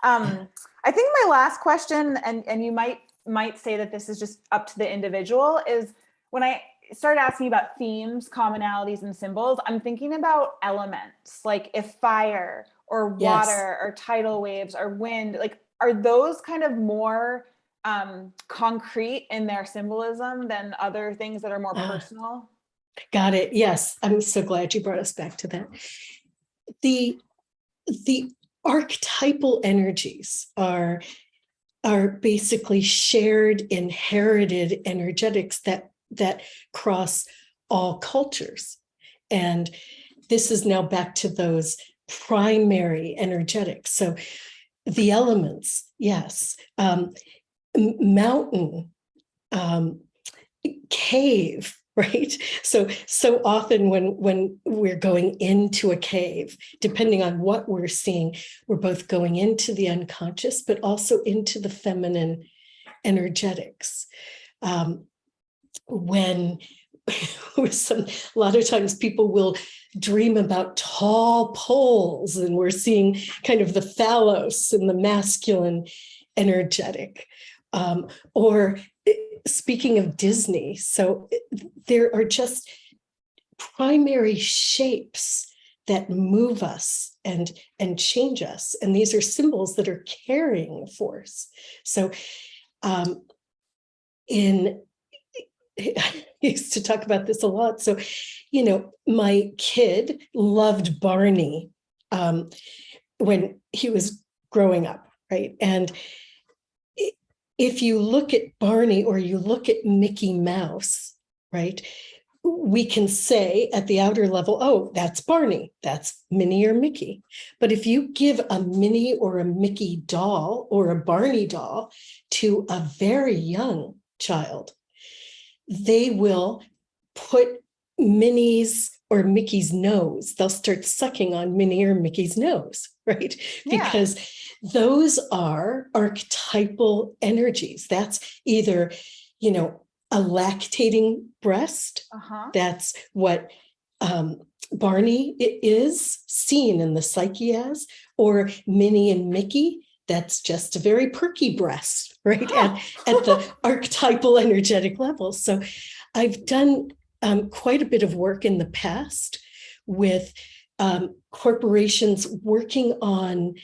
I think my last question, and you might say that this is just up to the individual, is when I started asking about themes, commonalities, and symbols, I'm thinking about elements, like if fire or water or tidal waves or wind, like are those kind of more concrete in their symbolism than other things that are more personal? Got it. Yes. I'm so glad you brought us back to that. The archetypal energies are basically shared, inherited energetics that cross all cultures. And this is now back to those primary energetics. So the elements, yes, mountain, cave, right? So often when we're going into a cave, depending on what we're seeing, we're both going into the unconscious, but also into the feminine energetics. When a lot of times people will dream about tall poles, and we're seeing kind of the phallos and the masculine energetic. Or speaking of Disney, so there are just primary shapes that move us and change us. And these are symbols that are carrying force. So I used to talk about this a lot. So, my kid loved Barney when he was growing up, right? And if you look at Barney or you look at Mickey Mouse, right, we can say at the outer level, oh, that's Barney, that's Minnie or Mickey. But if you give a Minnie or a Mickey doll or a Barney doll to a very young child, they will put Minnie's or Mickey's nose. They'll start sucking on Minnie or Mickey's nose, right? Yeah. Because those are archetypal energies. That's either, a lactating breast. That's what Barney is seen in the psyche as, or Minnie and Mickey. That's just a very perky breast, right? At the archetypal energetic level. So I've done quite a bit of work in the past with corporations working on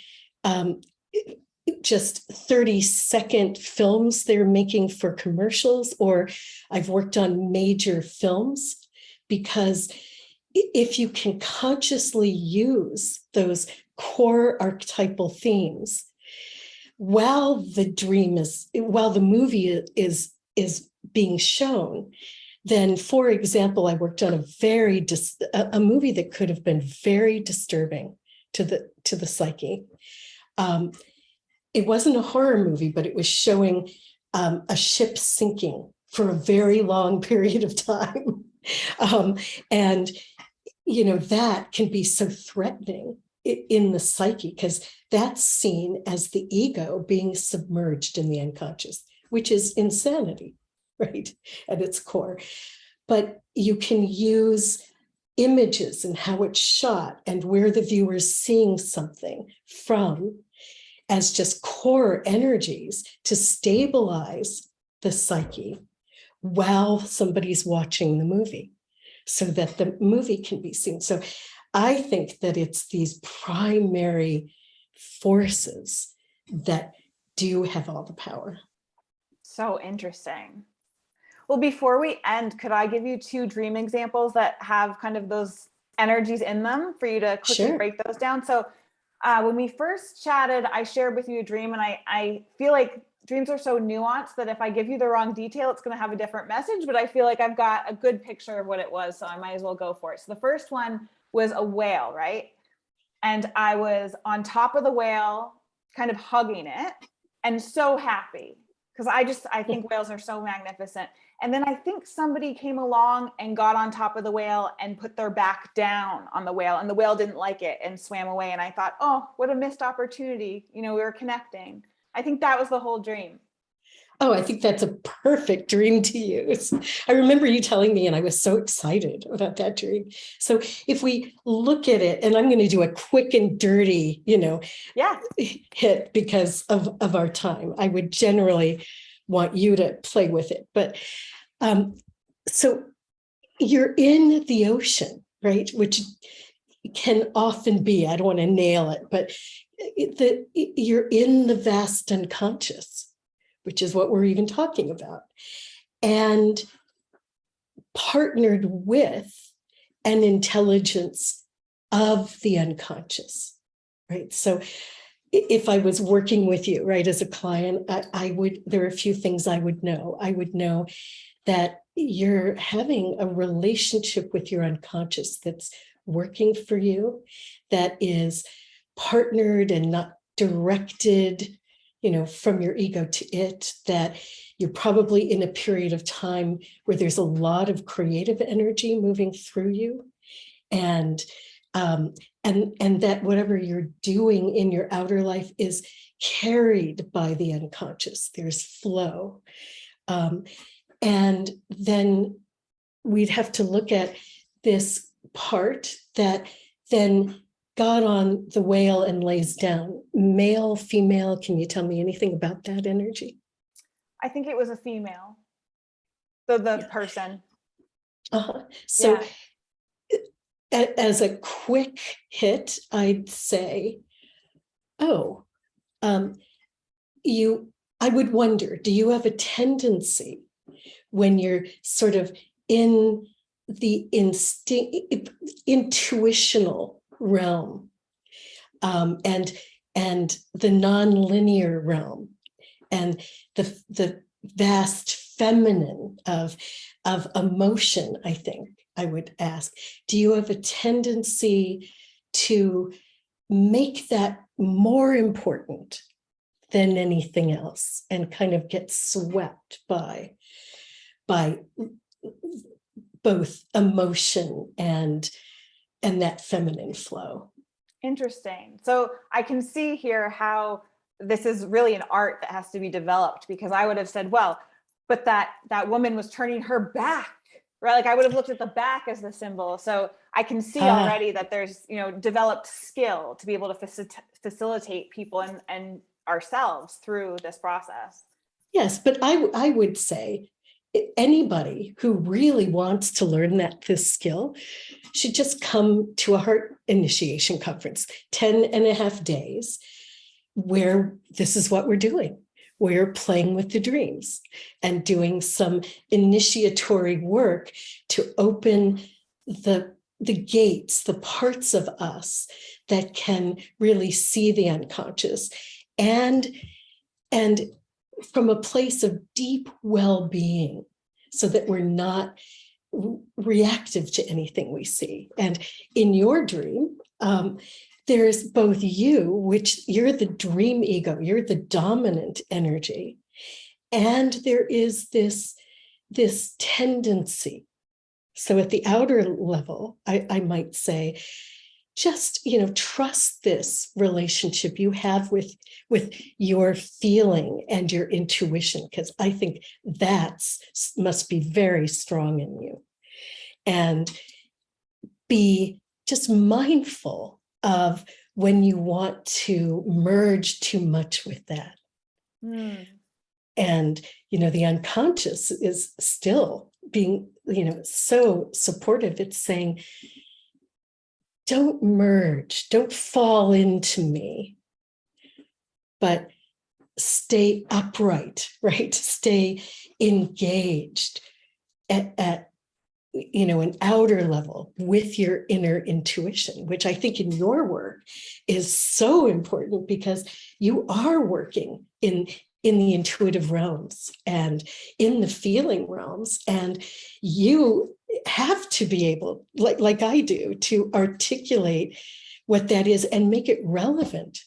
just 30-second films they're making for commercials, or I've worked on major films, because if you can consciously use those core archetypal themes while the movie is being shown, then, for example, I worked on a movie that could have been very disturbing to the psyche. It wasn't a horror movie, but it was showing a ship sinking for a very long period of time. And, that can be so threatening in the psyche, because that's seen as the ego being submerged in the unconscious, which is insanity, right, at its core. But you can use images and how it's shot and where the viewer's seeing something from as just core energies to stabilize the psyche while somebody's watching the movie, so that the movie can be seen. So I think that it's these primary forces that do have all the power. So interesting. Well, before we end, could I give you 2 dream examples that have kind of those energies in them for you to quickly break those down? So when we first chatted, I shared with you a dream, and I feel like dreams are so nuanced that if I give you the wrong detail, it's going to have a different message, but I feel like I've got a good picture of what it was, so I might as well go for it. So the first one was a whale, right? and I was on top of the whale, kind of hugging it, and so happy because I think whales are so magnificent. And then I think somebody came along and got on top of the whale and put their back down on the whale, and the whale didn't like it and swam away. And I thought, oh, what a missed opportunity. We were connecting. I think that was the whole dream. Oh, I think that's a perfect dream to use. I remember you telling me, and I was so excited about that dream. So if we look at it, and I'm going to do a quick and dirty, Yeah. hit because of our time. I would generally want you to play with it. But so you're in the ocean, right? Which can often be, I don't want to nail it, but you're in the vast unconscious, which is what we're even talking about, and partnered with an intelligence of the unconscious, right? So if I was working with you, right, as a client, there are a few things I would know. I would know that you're having a relationship with your unconscious that's working for you, that is partnered and not directed from your ego to it, that you're probably in a period of time where there's a lot of creative energy moving through you, and that whatever you're doing in your outer life is carried by the unconscious. There's flow. And then we'd have to look at this part that then got on the whale and lays down. Male, female, can you tell me anything about that energy? I think it was a female. The person. So as a quick hit, I'd say, I would wonder, do you have a tendency when you're sort of in the intuitional realm, and the nonlinear realm, and the vast feminine of emotion, I think I would ask, do you have a tendency to make that more important than anything else and kind of get swept by both emotion and that feminine flow? Interesting. So I can see here how this is really an art that has to be developed, because I would have said, well, but that woman was turning her back, right? Like I would have looked at the back as the symbol. So I can see already that there's, developed skill to be able to facilitate people and ourselves through this process. Yes, but I would say anybody who really wants to learn this skill should just come to a heart initiation conference, 10 and a half days, where this is what we're doing. We're playing with the dreams and doing some initiatory work to open the gates, the parts of us that can really see the unconscious, and from a place of deep well-being, so that we're not reactive to anything we see. And in your dream, there's both you, which you're the dream ego, you're the dominant energy, and there is this tendency. So at the outer level, I might say, just trust this relationship you have with your feeling and your intuition, because I think that must be very strong in you. And be just mindful of when you want to merge too much with that. And the unconscious is still being so supportive. It's saying, don't merge, don't fall into me, but stay upright, right? Stay engaged at an outer level with your inner intuition, which I think in your work is so important, because you are working in the intuitive realms and in the feeling realms, and you have to be able, like I do, to articulate what that is and make it relevant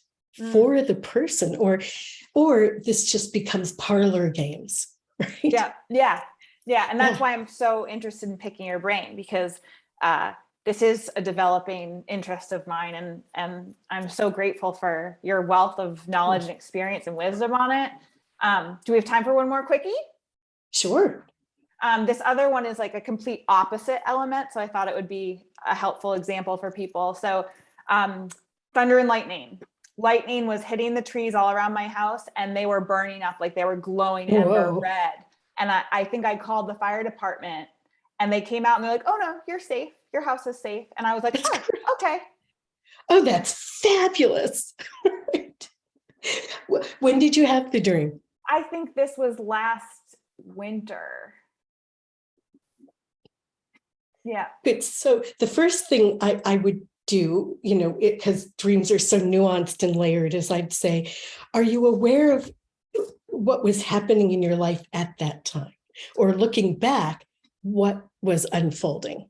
for the person, or this just becomes parlor games, right? Yeah. And that's why I'm so interested in picking your brain, because this is a developing interest of mine, and I'm so grateful for your wealth of knowledge and experience and wisdom on it. Do we have time for one more quickie? Sure. This other one is like a complete opposite element, so I thought it would be a helpful example for people. So thunder and lightning. Lightning was hitting the trees all around my house, and they were burning up, like they were glowing ember red. And I think I called the fire department, and they came out and they're like, "Oh no, you're safe. Your house is safe." And I was like, "Oh, okay." Oh, that's fabulous. When did you have the dream? I think this was last winter. Yeah. So the first thing I would do, because dreams are so nuanced and layered, is I'd say, are you aware of what was happening in your life at that time? Or looking back, what was unfolding?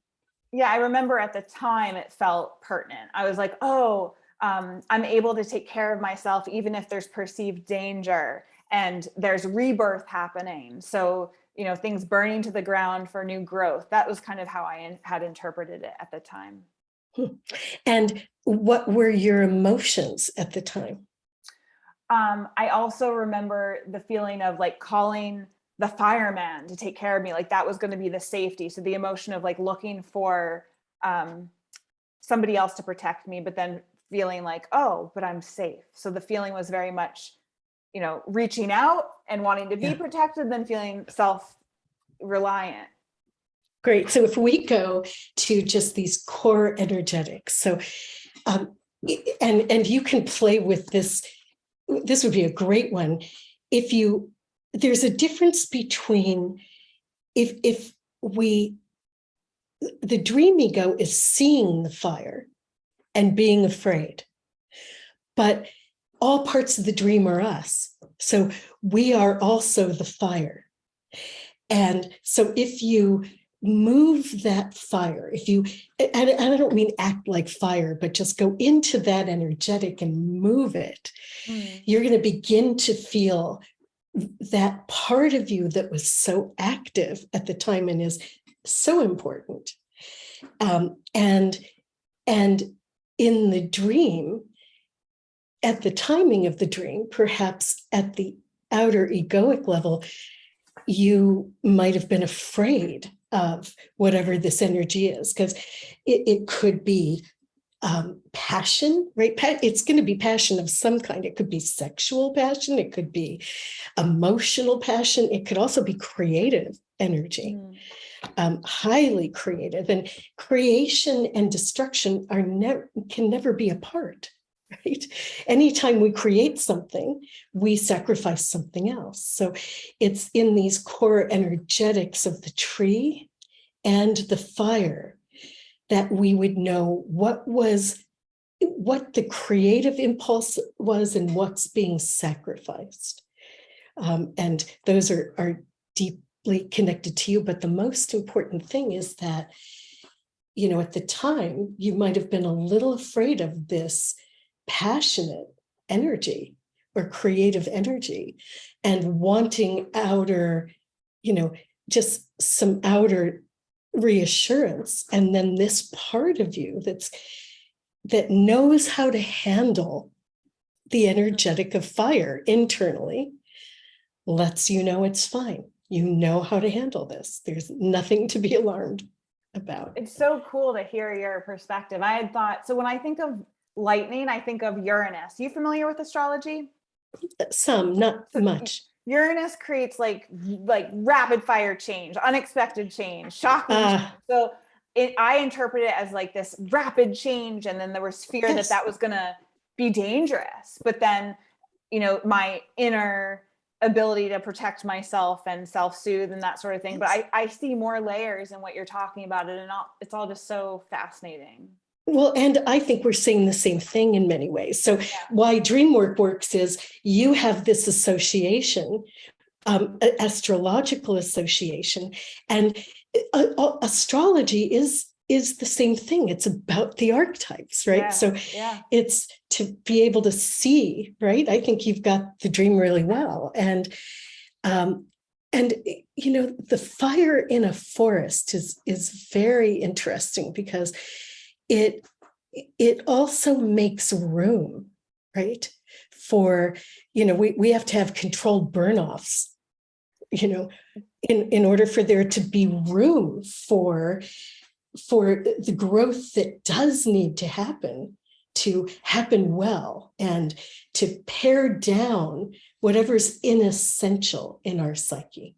Yeah, I remember at the time it felt pertinent. I was like, oh, I'm able to take care of myself even if there's perceived danger, and there's rebirth happening. So, things burning to the ground for new growth. That was kind of how I had interpreted it at the time. And what were your emotions at the time? I also remember the feeling of like calling the fireman to take care of me. Like that was going to be the safety. So the emotion of like looking for somebody else to protect me, but then feeling like, oh, but I'm safe. So the feeling was very much, reaching out and wanting to be protected, then feeling self-reliant. Great. So if we go to just these core energetics, so and you can play with this. This would be a great one. There's a difference between the dream ego is seeing the fire and being afraid, but all parts of the dream are us. So we are also the fire. And so if you move that fire, and I don't mean act like fire, but just go into that energetic and move it, you're going to begin to feel that part of you that was so active at the time and is so important. And in the dream, at the timing of the dream, perhaps at the outer egoic level, you might have been afraid of whatever this energy is, because it could be passion, right? It's going to be passion of some kind. It could be sexual passion. It could be emotional passion. It could also be creative energy, highly creative. And creation and destruction can never be apart. Right? Anytime we create something, we sacrifice something else. So it's in these core energetics of the tree and the fire that we would know what the creative impulse was and what's being sacrificed. And those are deeply connected to you. But the most important thing is that, at the time, you might have been a little afraid of this passionate energy or creative energy and wanting outer, just some outer reassurance. And then this part of you that knows how to handle the energetic of fire internally lets you know it's fine. You know how to handle this. There's nothing to be alarmed about. It's so cool to hear your perspective. I had thought, so when I think of lightning, I think of Uranus. You familiar with astrology? Some, not much. Uranus creates like rapid fire change, unexpected change, shocking change. So I interpret it as like this rapid change, and then there was fear that was going to be dangerous. But then, my inner ability to protect myself and self-soothe and that sort of thing. But I see more layers in what you're talking about, and it's all just so fascinating. Well, and I think we're saying the same thing in many ways. So why dream work works is you have this association, astrological association, and astrology is is the same thing. It's about the archetypes, right? Yeah, So yeah. it's to be able to see, right? I think you've got the dream really well. Um, and the fire in a forest is very interesting because it also makes room, right? For, we have to have controlled burn-offs, in order for there to be room for the growth that does need to happen well, and to pare down whatever's inessential in our psyche.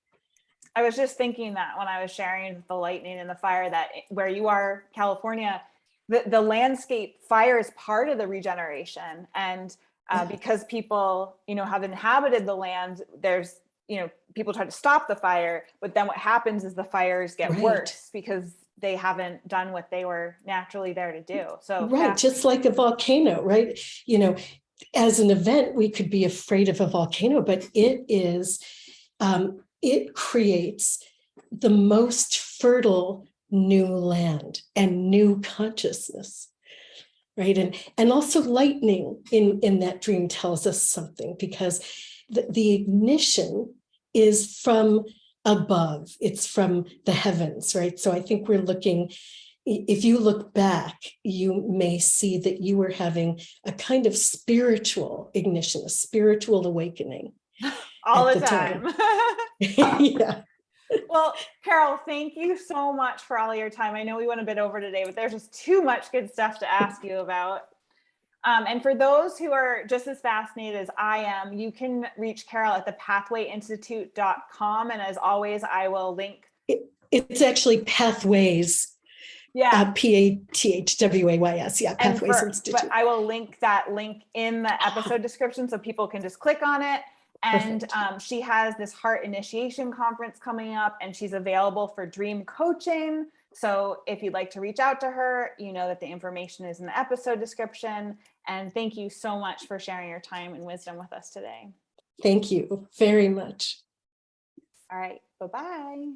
I was just thinking that when I was sharing the lightning and the fire, that where you are, California, the landscape fire is part of the regeneration. And because people, have inhabited the land, there's, people try to stop the fire, but then what happens is the fires get worse because they haven't done what they were naturally there to do. So right, just like a volcano, right? As an event, we could be afraid of a volcano, but it creates the most fertile new land and new consciousness, right? And also lightning in that dream tells us something, because the ignition is from above. It's from the heavens, right? So I think we're looking, if you look back, you may see that you were having a kind of spiritual ignition, a spiritual awakening. all the time. Yeah. Well, Carol, thank you so much for all your time. I know we went a bit over today, but there's just too much good stuff to ask you about. And for those who are just as fascinated as I am, you can reach Carol at thepathwayinstitute.com. And as always, I will link. It's actually Pathways. Yeah. Pathways. Yeah, Pathways Institute. But I will link that link in the episode description so people can just click on it. And she has this heart initiation conference coming up, and she's available for dream coaching. So if you'd like to reach out to her, you know that the information is in the episode description. And thank you so much for sharing your time and wisdom with us today. Thank you very much. All right. Bye-bye.